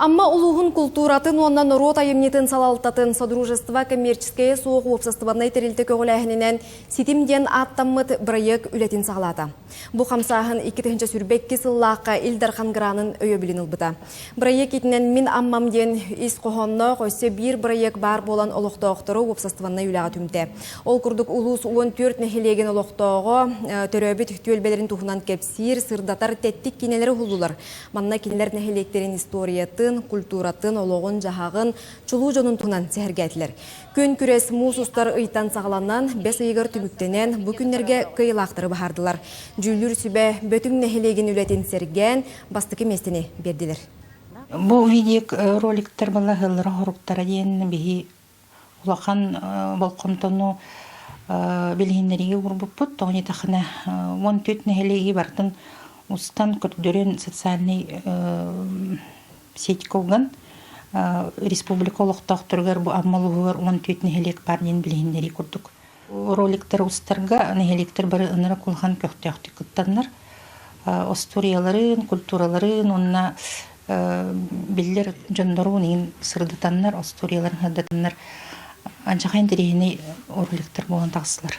Амма улуғын культуратын онна народ айымнетін салалтатын Содружество коммерческое соғ опсастыванной терилті көгіләхінінен ситимден аттаммыт проект үлетін сағалата. Бұ қамсағын 2-ші сүрбекке сыллаққа Илдархан Гранын өйі білін ұлбыта. Проект етінен min аммамден ис қоғынна қойсе бір проект бар болан олықтауқтыры опсастыванной үліға түмді. Ол күрдік улус 14 нәхелеген олықтауғы төрөбі түктөлбелерін тұхынан кепсир, сырдатар тәттік кенелері хұлдылар. Манна кенелер нәхелектерін историятын, культуратын, олоғын, жағағын, чулу жонын тұнан сәргәтілер. Көн күрес мұсустар ұйтан сағаланнан, бәс айығыр түміктенен бұ күнлерге қиылақтыры бағардылар. Жүлір сүбә бөтің нәхелеген үлетін сәрген бастықы местіне берділер. Бұл видео роликтер бала ғылыра ғұрықтара дейін бейі ұлақан балқымтыну білгендерге ұрбып бұд, тоғын етақына 14 нәхелеге бардың ұстан күрдерін социальный сеть колган республика олықтақтырғар бұ аммалығығар 14 нәхелек бар дейін білгендері көрдік. Роликтер ұстарға нәхелектер бары ұныра қолған көқтеқті күттанлар. Осторияларын, культураларын, онына білдер жондаруын сырдатанлар, осторияларын ғадатанлар. Анчақайын дәрейіне роликтер болған тағысылар.